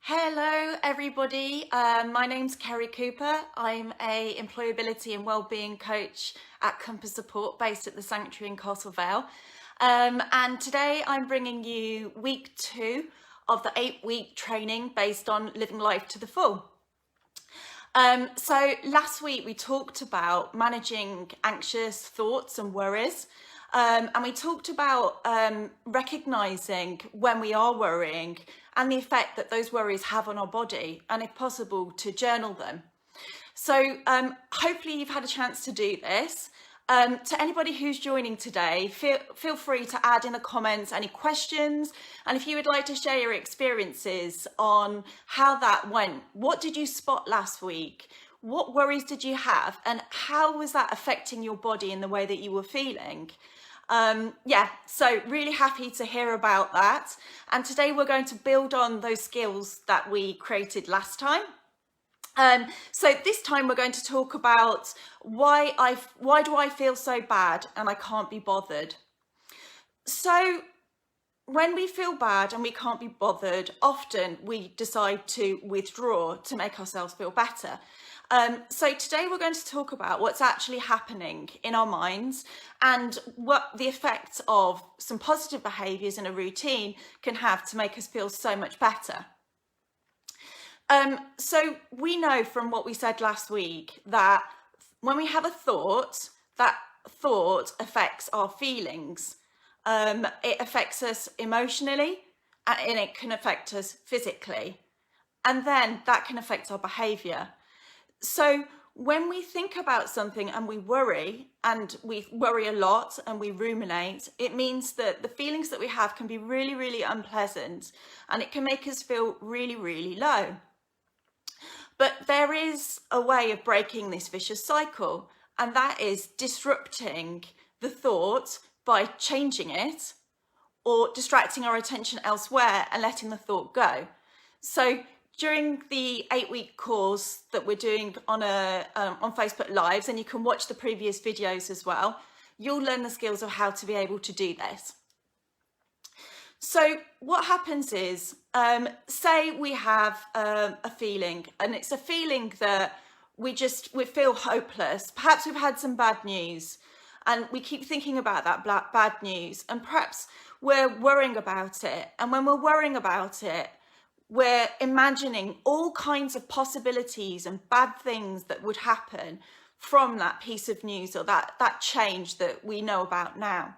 Hello everybody, my name's Kerry Cooper. I'm a employability and wellbeing coach at Compass Support based at the Sanctuary in Castle Vale. And today I'm bringing you week 2 of the 8-week training based on living life to the full. So last week we talked about managing anxious thoughts and worries. And we talked about recognising when we are worrying and the effect that those worries have on our body, and if possible, to journal them. So hopefully you've had a chance to do this. To anybody who's joining today, feel free to add in the comments any questions, and if you would like to share your experiences on how that went. What did you spot last week? What worries did you have, and how was that affecting your body in the way that you were feeling? So really happy to hear about that. And today we're going to build on those skills that we created last time. So this time we're going to talk about why do I feel so bad and I can't be bothered. So when we feel bad and we can't be bothered, often we decide to withdraw to make ourselves feel better. So today we're going to talk about what's actually happening in our minds and what the effects of some positive behaviours in a routine can have to make us feel so much better. So we know from what we said last week that when we have a thought, that thought affects our feelings. It affects us emotionally and it can affect us physically. And then that can affect our behaviour. So when we think about something and we worry a lot and we ruminate, it means that the feelings that we have can be really, really unpleasant, and it can make us feel really, really low. But there is a way of breaking this vicious cycle, and that is disrupting the thought by changing it or distracting our attention elsewhere and letting the thought go. So during the 8-week course that we're doing on Facebook Lives, and you can watch the previous videos as well, you'll learn the skills of how to be able to do this. So what happens is, say we have a feeling, and it's a feeling that we feel hopeless. Perhaps we've had some bad news and we keep thinking about that bad news, and perhaps we're worrying about it. And when we're worrying about it, we're imagining all kinds of possibilities and bad things that would happen from that piece of news or that change that we know about now.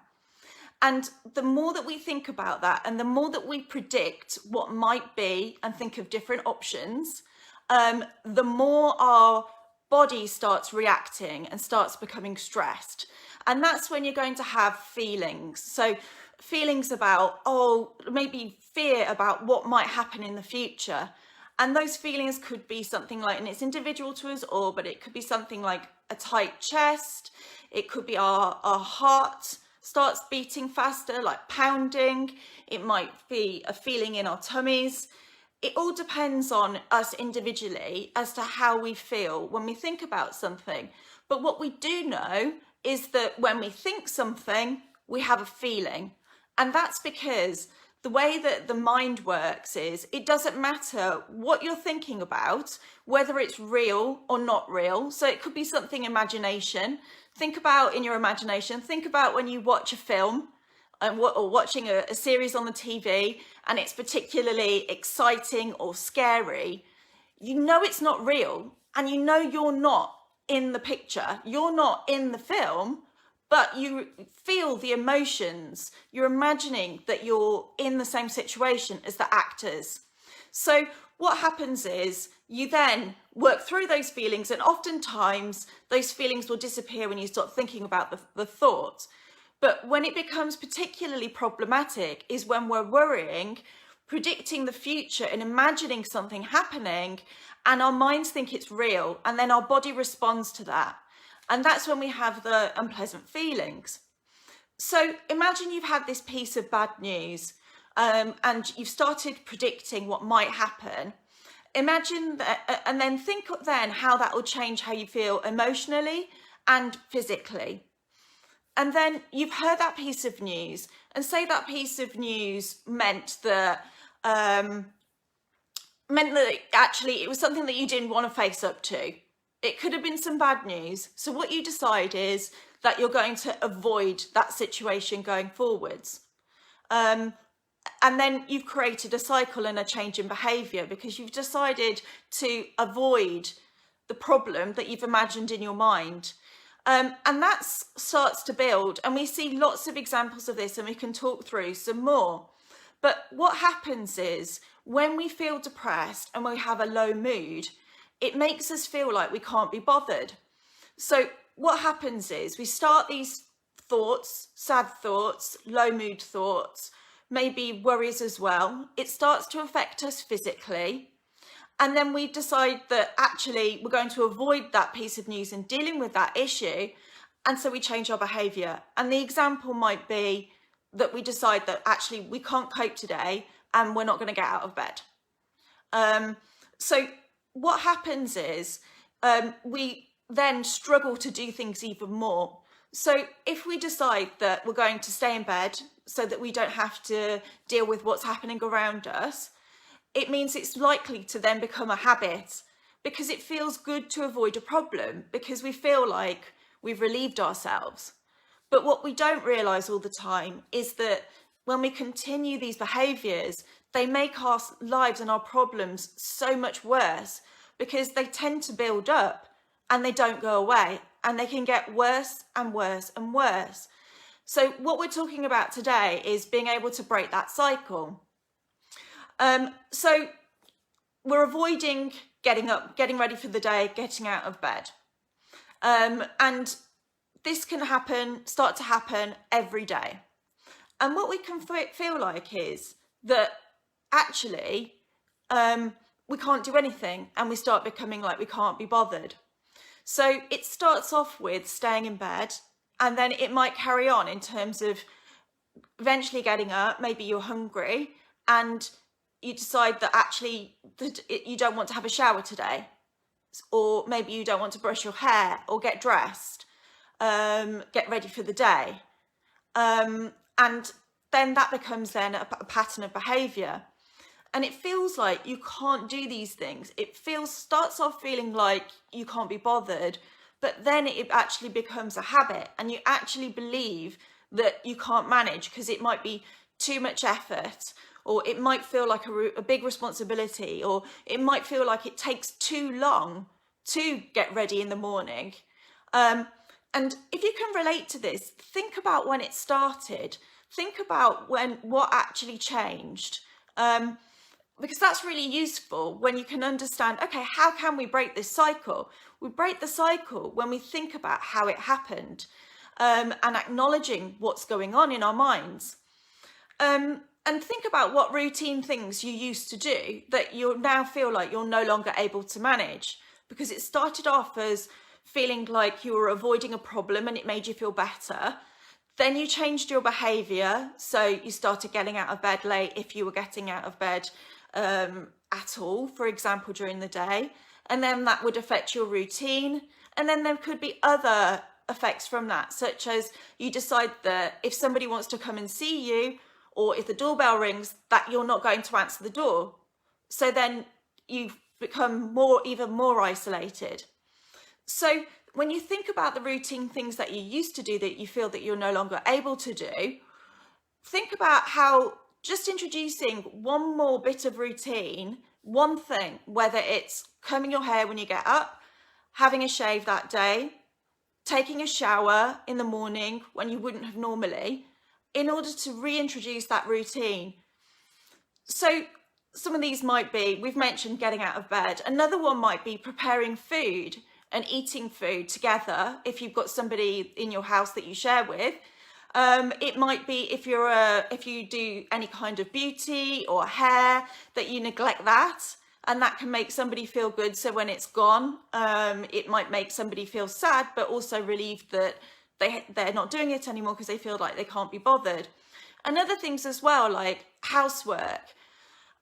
And the more that we think about that, and the more that we predict what might be and think of different options, the more our body starts reacting and starts becoming stressed. And that's when you're going to have feelings. So feelings about, maybe fear about what might happen in the future. And those feelings could be something like, and it's individual to us all, but it could be something like a tight chest. It could be our heart starts beating faster, like pounding. It might be a feeling in our tummies. It all depends on us individually as to how we feel when we think about something. But what we do know is that when we think something, we have a feeling. And that's because the way that the mind works is it doesn't matter what you're thinking about, whether it's real or not real. So it could be something imagination. Think about in your imagination, think about when you watch a film or watching a series on the TV and it's particularly exciting or scary. You know it's not real, and you know you're not in the picture, you're not in the film, but you feel the emotions. You're imagining that you're in the same situation as the actors. So what happens is you then work through those feelings, and oftentimes those feelings will disappear when you start thinking about the thought. But when it becomes particularly problematic is when we're worrying, predicting the future and imagining something happening, and our minds think it's real, and then our body responds to that. And that's when we have the unpleasant feelings. So imagine you've had this piece of bad news and you've started predicting what might happen. Imagine that, and then think then how that will change how you feel emotionally and physically. And then you've heard that piece of news, and say that piece of news meant that meant that actually it was something that you didn't want to face up to. It could have been some bad news. So what you decide is that you're going to avoid that situation going forwards. And then you've created a cycle and a change in behaviour because you've decided to avoid the problem that you've imagined in your mind. And that starts to build, and we see lots of examples of this, and we can talk through some more. But what happens is when we feel depressed and we have a low mood, it makes us feel like we can't be bothered. So what happens is we start these thoughts, sad thoughts, low mood thoughts, maybe worries as well. It starts to affect us physically. And then we decide that actually we're going to avoid that piece of news and dealing with that issue. And so we change our behaviour. And the example might be that we decide that actually we can't cope today and we're not going to get out of bed. So what happens is we then struggle to do things even more. So if we decide that we're going to stay in bed so that we don't have to deal with what's happening around us, it means it's likely to then become a habit because it feels good to avoid a problem because we feel like we've relieved ourselves. But what we don't realise all the time is that when we continue these behaviours, they make our lives and our problems so much worse because they tend to build up and they don't go away and they can get worse and worse and worse. So what we're talking about today is being able to break that cycle. So we're avoiding getting up, getting ready for the day, getting out of bed. And this can start to happen every day. And what we can feel like is that actually we can't do anything and we start becoming like we can't be bothered. So it starts off with staying in bed and then it might carry on in terms of eventually getting up, maybe you're hungry and you decide that actually you don't want to have a shower today, or maybe you don't want to brush your hair or get dressed, get ready for the day. And then that becomes then a pattern of behaviour. And it feels like you can't do these things. It starts off feeling like you can't be bothered, but then it actually becomes a habit and you actually believe that you can't manage because it might be too much effort, or it might feel like a big responsibility, or it might feel like it takes too long to get ready in the morning. And if you can relate to this, think about when it started. Think about what actually changed. Because that's really useful when you can understand, okay, how can we break this cycle? We break the cycle when we think about how it happened and acknowledging what's going on in our minds. And think about what routine things you used to do that you now feel like you're no longer able to manage, because it started off as feeling like you were avoiding a problem and it made you feel better. Then you changed your behaviour, so you started getting out of bed late if you were getting out of bed at all, for example, during the day. And then that would affect your routine. And then there could be other effects from that, such as you decide that if somebody wants to come and see you, or if the doorbell rings, that you're not going to answer the door. So then you've become even more isolated. So when you think about the routine things that you used to do that you feel that you're no longer able to do, think about how just introducing one more bit of routine, one thing, whether it's combing your hair when you get up, having a shave that day, taking a shower in the morning when you wouldn't have normally, in order to reintroduce that routine. So some of these might be, we've mentioned getting out of bed. Another one might be preparing food and eating food together if you've got somebody in your house that you share with. It might be if you do any kind of beauty or hair, that you neglect that, and that can make somebody feel good. So when it's gone, it might make somebody feel sad, but also relieved that they're not doing it anymore because they feel like they can't be bothered. And other things as well, like housework.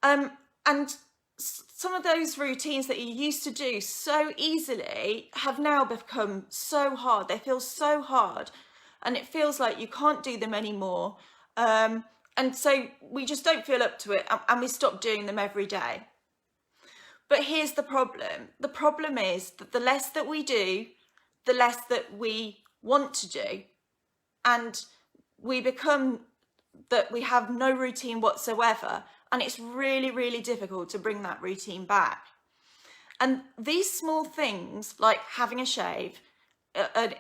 And some of those routines that you used to do so easily have now become so hard. They feel so hard and it feels like you can't do them anymore. And so we just don't feel up to it and we stop doing them every day. But here's the problem. The problem is that the less that we do, the less that we want to do. And we become that we have no routine whatsoever. And it's really, really difficult to bring that routine back. And these small things, like having a shave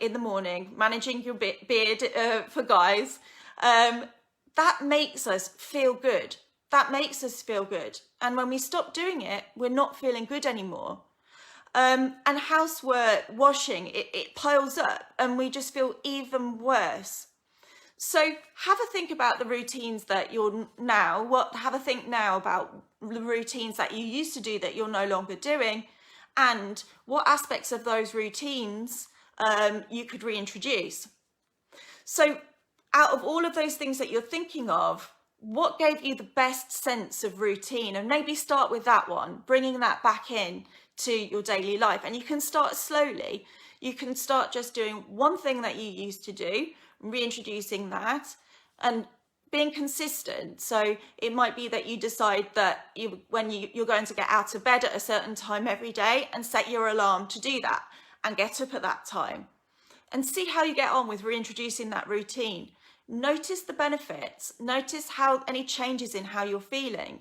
in the morning, managing your beard for guys, that makes us feel good. That makes us feel good. And when we stop doing it, we're not feeling good anymore. And housework, washing, it piles up and we just feel even worse. So have a think about the routines that you're now, have a think now about the routines that you used to do that you're no longer doing, and what aspects of those routines you could reintroduce. So out of all of those things that you're thinking of, what gave you the best sense of routine? And maybe start with that one, bringing that back in to your daily life. And you can start slowly. You can start just doing one thing that you used to do, reintroducing that, and being consistent. So it might be that you decide that you're going to get out of bed at a certain time every day, and set your alarm to do that and get up at that time, and see how you get on with reintroducing that routine. Notice the benefits, notice how any changes in how you're feeling.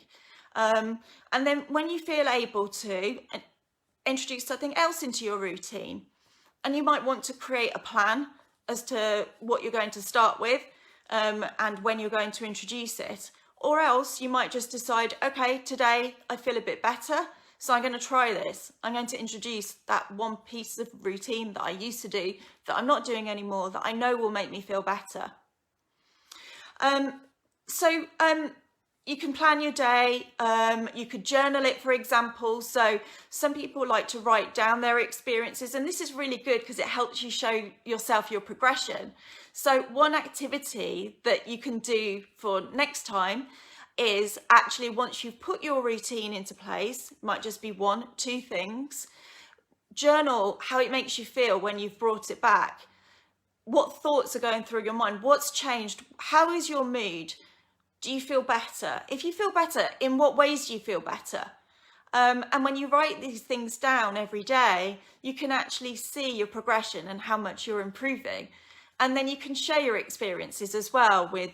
And then when you feel able to, introduce something else into your routine. And you might want to create a plan as to what you're going to start with, and when you're going to introduce it. Or else you might just decide, okay, today I feel a bit better, so I'm going to try this. I'm going to introduce that one piece of routine that I used to do that I'm not doing anymore, that I know will make me feel better. You can plan your day, you could journal it, for example. So some people like to write down their experiences, and this is really good because it helps you show yourself your progression. So one activity that you can do for next time is actually, once you've put your routine into place, it might just be 1-2 things, journal how it makes you feel when you've brought it back. What thoughts are going through your mind? What's changed? How is your mood? Do you feel better? If you feel better, in what ways do you feel better? And when you write these things down every day, you can actually see your progression and how much you're improving. And then you can share your experiences as well with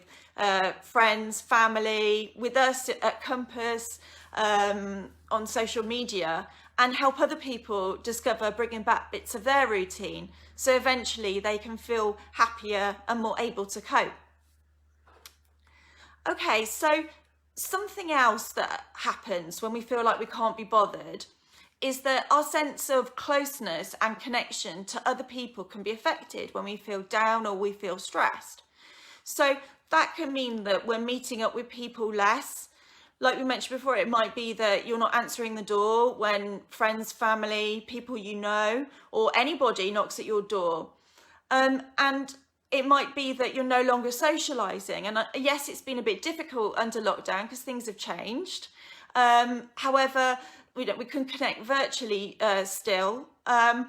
friends, family, with us at Compass, on social media, and help other people discover bringing back bits of their routine, so eventually they can feel happier and more able to cope. Okay, so something else that happens when we feel like we can't be bothered is that our sense of closeness and connection to other people can be affected when we feel down or we feel stressed. So that can mean that we're meeting up with people less. Like we mentioned before, it might be that you're not answering the door when friends, family, people you know, or anybody knocks at your door. And it might be that you're no longer socialising. And yes, it's been a bit difficult under lockdown because things have changed. However, we can connect virtually still. And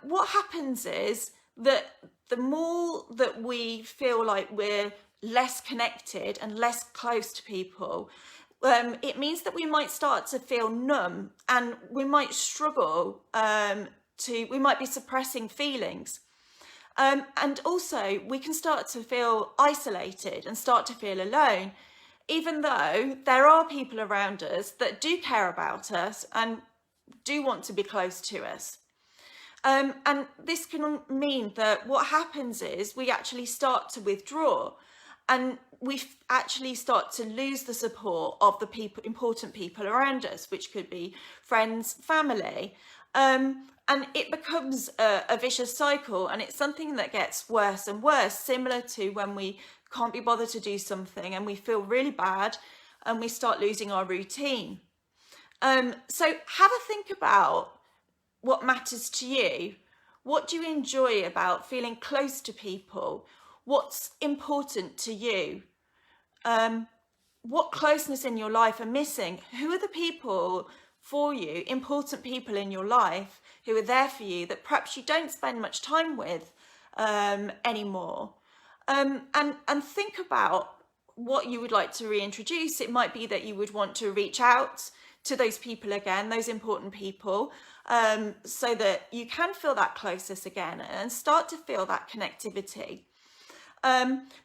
what happens is that the more that we feel like we're less connected and less close to people, it means that we might start to feel numb, and we might struggle we might be suppressing feelings. And also we can start to feel isolated and start to feel alone, even though there are people around us that do care about us and do want to be close to us. And this can mean that what happens is we actually start to withdraw, and we actually start to lose the support of the important people around us, which could be friends, family. And it becomes a vicious cycle, and it's something that gets worse and worse, similar to when we can't be bothered to do something and we feel really bad and we start losing our routine. So have a think about what matters to you. What do you enjoy about feeling close to people? What's important to you? What closeness in your life are missing? Who are the people for you, important people in your life who are there for you that perhaps you don't spend much time with anymore? And think about what you would like to reintroduce. It might be that you would want to reach out to those people again, those important people, so that you can feel that closeness again and start to feel that connectivity.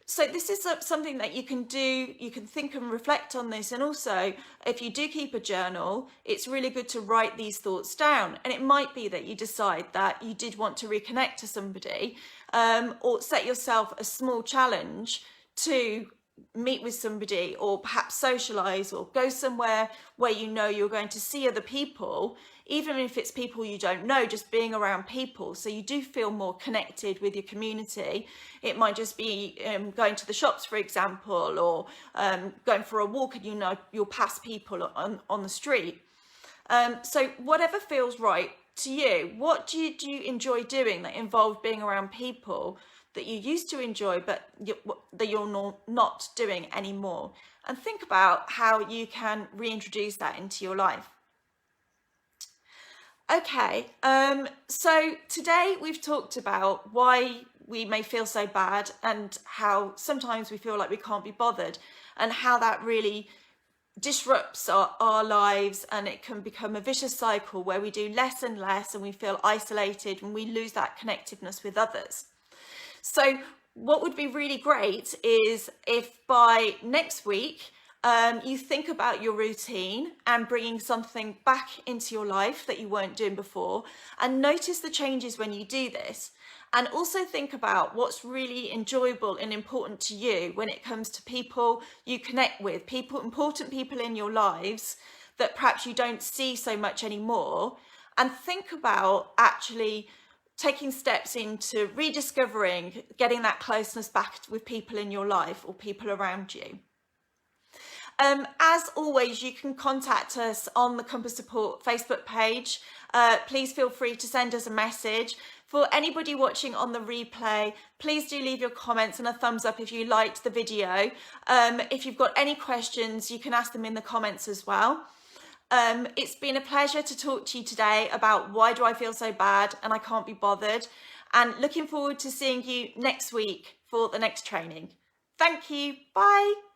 So this is something that you can do. You can think and reflect on this. And also, if you do keep a journal, it's really good to write these thoughts down. And it might be that you decide that you did want to reconnect to somebody, or set yourself a small challenge to meet with somebody, or perhaps socialize, or go somewhere where you know you're going to see other people, even if it's people you don't know, just being around people, so you do feel more connected with your community. It might just be going to the shops, for example, or going for a walk and you know you'll pass people on the street. So whatever feels right to you. What do you enjoy doing that involved being around people that you used to enjoy but that you're not doing anymore? And think about how you can reintroduce that into your life. Okay, so today we've talked about why we may feel so bad and how sometimes we feel like we can't be bothered, and how that really disrupts our lives, and it can become a vicious cycle where we do less and less and we feel isolated and we lose that connectiveness with others. So what would be really great is if by next week you think about your routine and bringing something back into your life that you weren't doing before, and notice the changes when you do this. And also think about what's really enjoyable and important to you when it comes to people you connect with, important people in your lives that perhaps you don't see so much anymore. And think about actually taking steps into rediscovering, getting that closeness back with people in your life or people around you. As always, you can contact us on the Compass Support Facebook page. Please feel free to send us a message. For anybody watching on the replay, please do leave your comments and a thumbs up if you liked the video. If you've got any questions, you can ask them in the comments as well. It's been a pleasure to talk to you today about why do I feel so bad and I can't be bothered, and looking forward to seeing you next week for the next training. Thank you. Bye.